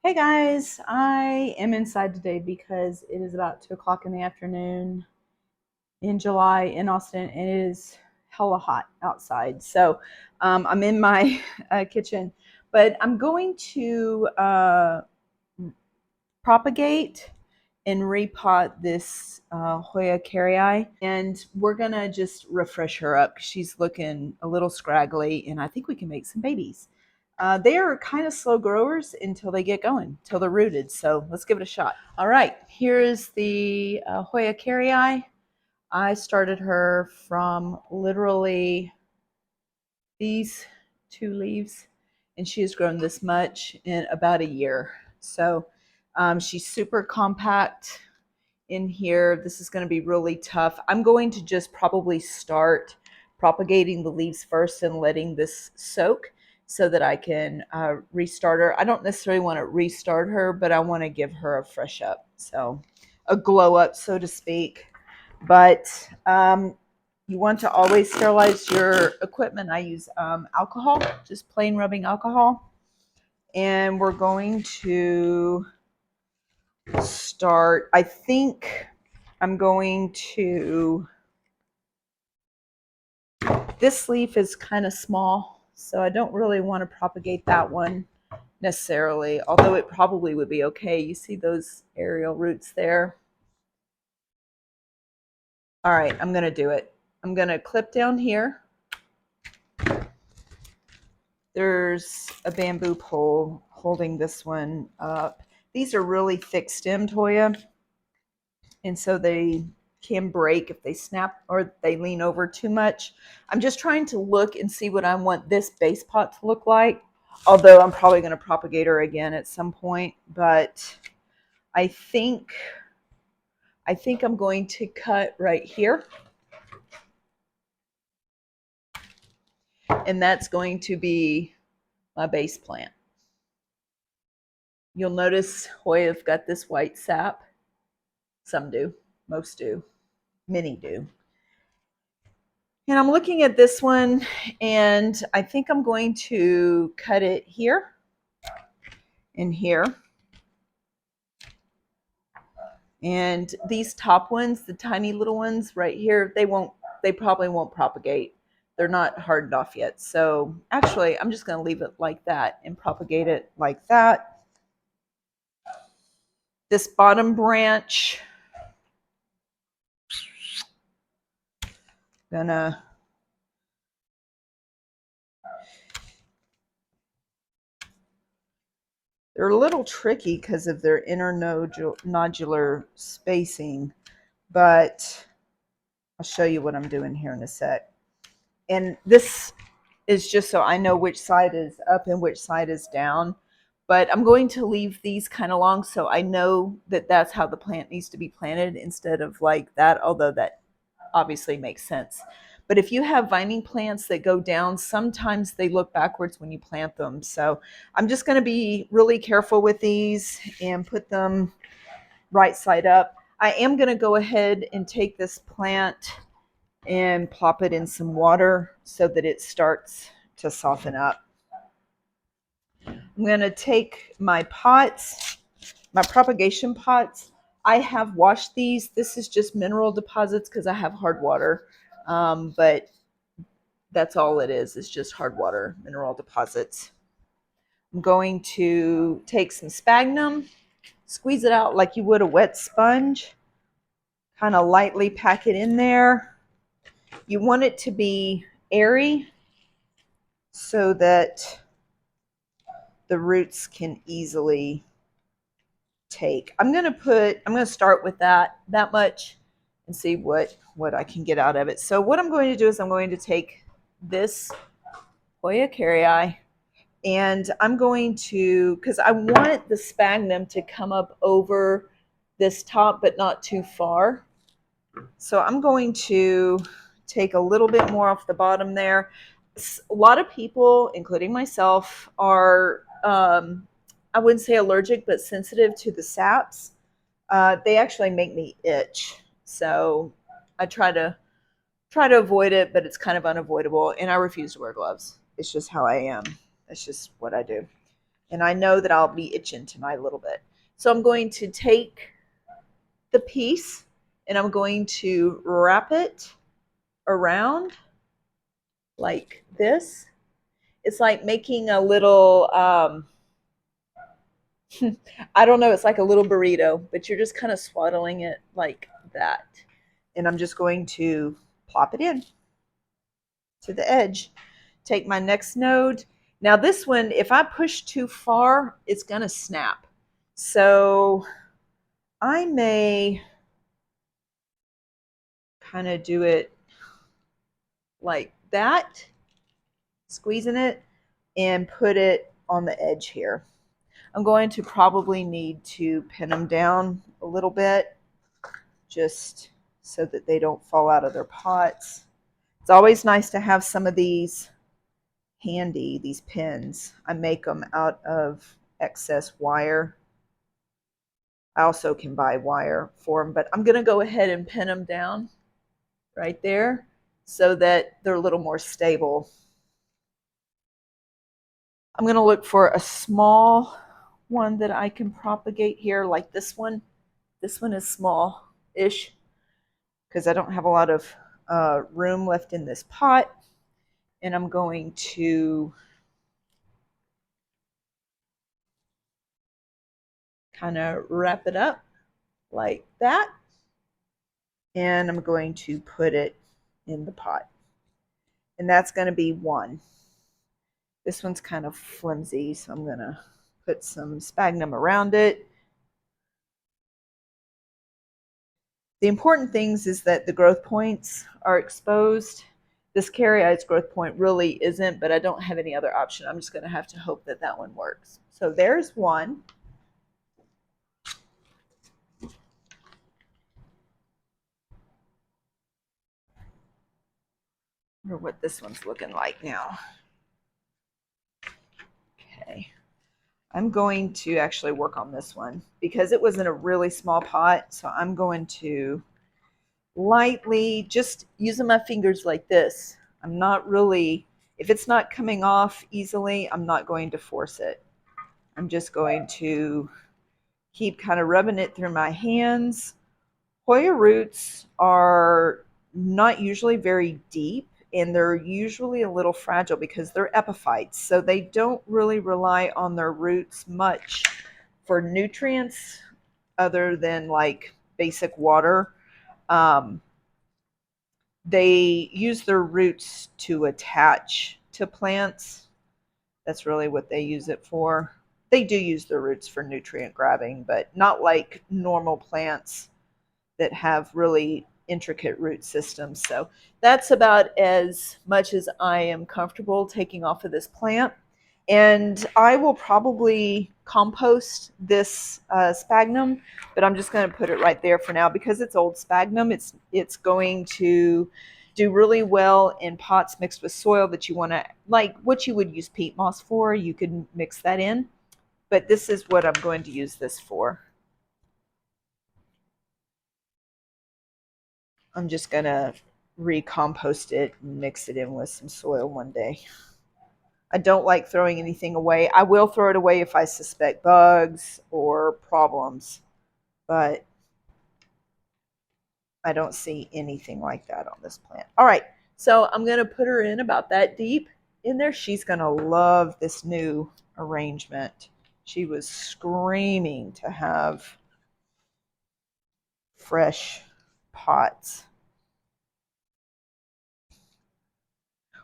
Hey guys, I am inside today because it is about 2 o'clock in the afternoon in July in Austin and it is hella hot outside. So I'm in my kitchen, but I'm going to propagate and repot this Hoya Kerii, and we're gonna just refresh her up because she's looking a little scraggly, and I think we can make some babies. They are kind of slow growers until they get going, until they're rooted. So let's give it a shot. All right, here's the Hoya Kerii. I started her from literally these 2 leaves, and she has grown this much in about a year. So she's super compact in here. This is going to be really tough. I'm going to just probably start propagating the leaves first and letting this soak so that I can restart her. I don't necessarily want to restart her, but I want to give her a fresh up, so a glow up, so to speak. But you want to always sterilize your equipment. I use alcohol, just plain rubbing alcohol. And we're going to start, I think I'm going to, this leaf is kind of small, so I don't really want to propagate that one necessarily, although it probably would be okay. You see those aerial roots there? All right, I'm going to do it. I'm going to clip down here. There's a bamboo pole holding this one up. These are really thick-stemmed Hoya, and so they can break if they snap or they lean over too much. I'm just trying to look and see what I want this base pot to look like, although I'm probably going to propagate her again at some point. But I think I'm going to cut right here, and that's going to be my base plant. You'll notice Hoya's got this white sap. Some do, most do, many do. And I'm looking at this one, and I think I'm going to cut it here and here. And these top ones, the tiny little ones right here, they probably won't propagate. They're not hardened off yet. So actually, I'm just going to leave it like that and propagate it like that. This bottom branch, gonna they're a little tricky because of their internodular spacing, but I'll show you what I'm doing here in a sec. And this is just so I know which side is up and which side is down. But I'm going to leave these kind of long so I know that that's how the plant needs to be planted instead of like that, although that obviously makes sense. But if you have vining plants that go down, sometimes they look backwards when you plant them. So I'm just going to be really careful with these and put them right side up. I am going to go ahead and take this plant and plop it in some water so that it starts to soften up. I'm going to take my pots, my propagation pots. I have washed these. This is just mineral deposits because I have hard water. But that's all it is. It's just hard water, mineral deposits. I'm going to take some sphagnum, squeeze it out like you would a wet sponge, kind of lightly pack it in there. You want it to be airy so that the roots can easily take. I'm going to start with that much and see what I can get out of it. So what I'm going to do is I'm going to take this Hoya Kerii, and I'm going to, because I want the sphagnum to come up over this top, but not too far. So I'm going to take a little bit more off the bottom there. A lot of people, including myself, are, I wouldn't say allergic, but sensitive to the saps. They actually make me itch. So I try to avoid it, but it's kind of unavoidable. And I refuse to wear gloves. It's just how I am. That's just what I do. And I know that I'll be itching tonight a little bit. So I'm going to take the piece and I'm going to wrap it around like this. It's like making a little, I don't know, it's like a little burrito, but you're just kind of swaddling it like that. And I'm just going to plop it in to the edge. Take my next node. Now this one, if I push too far, it's going to snap. So I may kind of do it like that, squeezing it, and put it on the edge here. I'm going to probably need to pin them down a little bit just so that they don't fall out of their pots. It's always nice to have some of these handy, these pins. I make them out of excess wire. I also can buy wire for them, but I'm going to go ahead and pin them down right there so that they're a little more stable. I'm going to look for a small one that I can propagate here, like this one. This one is small-ish because I don't have a lot of room left in this pot. And I'm going to kind of wrap it up like that. And I'm going to put it in the pot. And that's going to be one. This one's kind of flimsy, so I'm going to put some sphagnum around it. The important things is that the growth points are exposed. This Kerri, its growth point really isn't, but I don't have any other option. I'm just going to have to hope that that one works. So there's one. I wonder what this one's looking like now. Okay. I'm going to actually work on this one because it was in a really small pot. So I'm going to lightly just using my fingers like this. I'm not really, if it's not coming off easily, I'm not going to force it. I'm just going to keep kind of rubbing it through my hands. Hoya roots are not usually very deep and they're usually a little fragile because they're epiphytes. So they don't really rely on their roots much for nutrients other than like basic water. They use their roots to attach to plants. That's really what they use it for. They do use their roots for nutrient grabbing, but not like normal plants that have really intricate root systems. So that's about as much as I am comfortable taking off of this plant. And I will probably compost this sphagnum, but I'm just going to put it right there for now because it's old sphagnum. It's going to do really well in pots mixed with soil that you want to, like what you would use peat moss for. You could mix that in, but this is what I'm going to use this for. I'm just going to recompost it and mix it in with some soil one day. I don't like throwing anything away. I will throw it away if I suspect bugs or problems, but I don't see anything like that on this plant. All right, so I'm going to put her in about that deep in there. She's going to love this new arrangement. She was screaming to have fresh pots.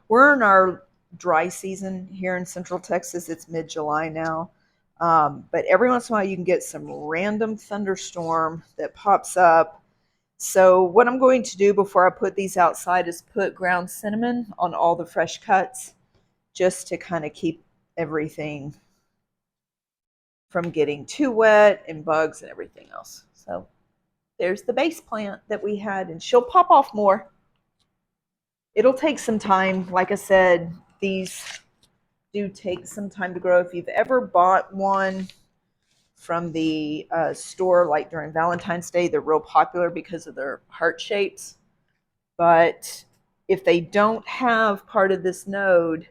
We're in our dry season here in Central Texas. It's mid-July now. But every once in a while you can get some random thunderstorm that pops up. So what I'm going to do before I put these outside is put ground cinnamon on all the fresh cuts just to kind of keep everything from getting too wet and bugs and everything else. So there's the base plant that we had, and she'll pop off more. It'll take some time. Like I said, these do take some time to grow. If you've ever bought one from the store, like during Valentine's Day, they're real popular because of their heart shapes. But if they don't have part of this node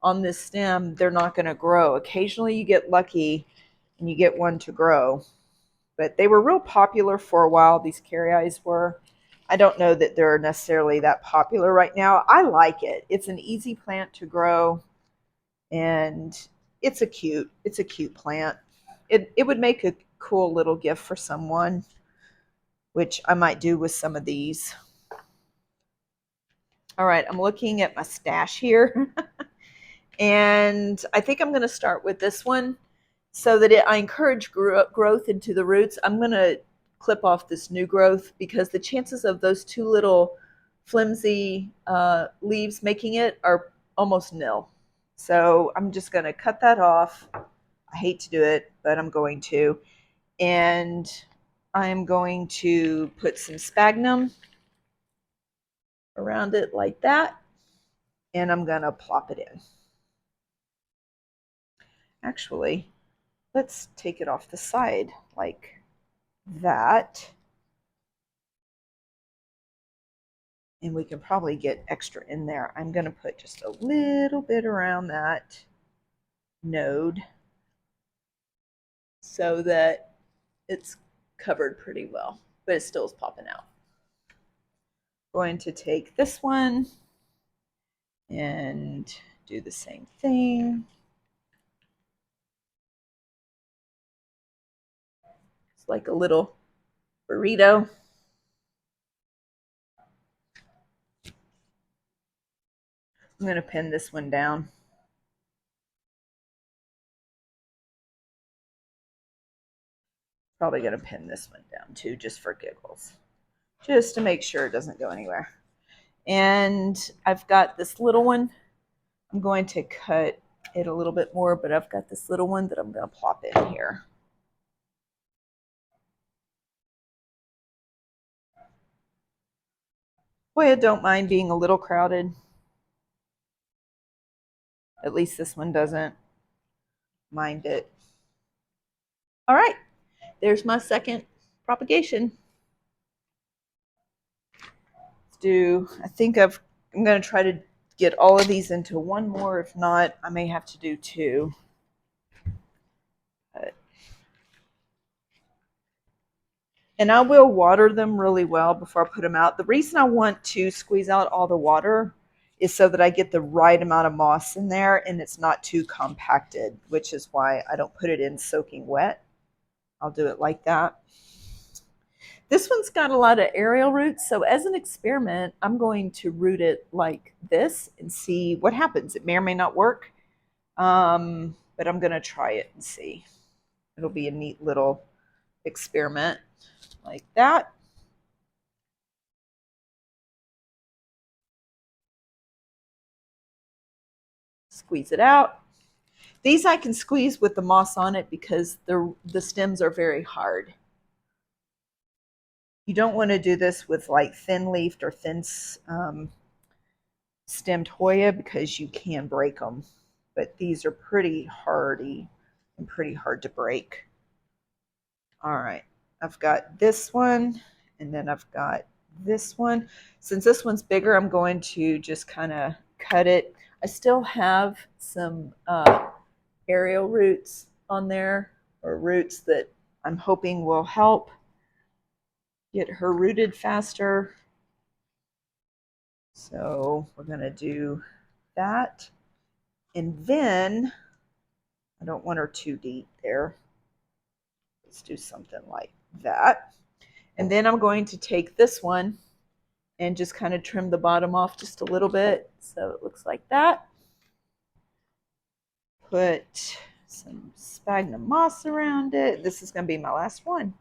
on this stem, they're not going to grow. Occasionally you get lucky and you get one to grow. But they were real popular for a while, these Kerii were. I don't know that they're necessarily that popular right now. I like it. It's an easy plant to grow, and it's a cute plant. It would make a cool little gift for someone, which I might do with some of these. All right, I'm looking at my stash here. And I think I'm going to start with this one so that I encourage growth into the roots. I'm going to clip off this new growth because the chances of those two little flimsy leaves making it are almost nil. So I'm just going to cut that off. I hate to do it, but I'm going to. And I'm going to put some sphagnum around it like that. And I'm going to plop it in. Actually, let's take it off the side like that. And we can probably get extra in there. I'm going to put just a little bit around that node so that it's covered pretty well, but it still is popping out. Going to take this one and do the same thing. It's like a little burrito. I'm going to pin this one down. Probably going to pin this one down too, just for giggles, just to make sure it doesn't go anywhere. And I've got this little one. I'm going to cut it a little bit more, but I've got this little one that I'm going to plop in here. Boy, I don't mind being a little crowded. At least this one doesn't mind it. All right, there's my second propagation. Let's do, I think I'm going to try to get all of these into one more. If not, I may have to do two. And I will water them really well before I put them out. The reason I want to squeeze out all the water is so that I get the right amount of moss in there and it's not too compacted, which is why I don't put it in soaking wet. I'll do it like that. This one's got a lot of aerial roots, so as an experiment, I'm going to root it like this and see what happens. It may or may not work, but I'm going to try it and see. It'll be a neat little experiment like that. Squeeze it out. These I can squeeze with the moss on it because the stems are very hard. You don't want to do this with like thin-leafed or thin-stemmed Hoya because you can break them. But these are pretty hardy and pretty hard to break. All right, I've got this one, and then I've got this one. Since this one's bigger, I'm going to just kind of cut it. I still have some aerial roots on there, or roots that I'm hoping will help get her rooted faster. So we're going to do that. And then I don't want her too deep there. Let's do something like that. And then I'm going to take this one and just kind of trim the bottom off just a little bit so it looks like that. Put some sphagnum moss around it. This is going to be my last one.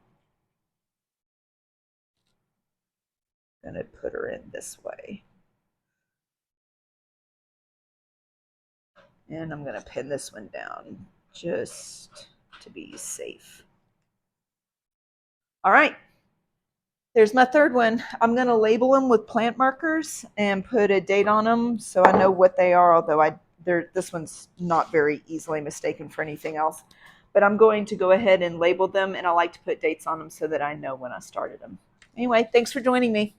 I'm going to put her in this way. And I'm going to pin this one down just to be safe. All right. There's my third one. I'm going to label them with plant markers and put a date on them so I know what they are, although this one's not very easily mistaken for anything else. But I'm going to go ahead and label them, and I like to put dates on them so that I know when I started them. Anyway, thanks for joining me.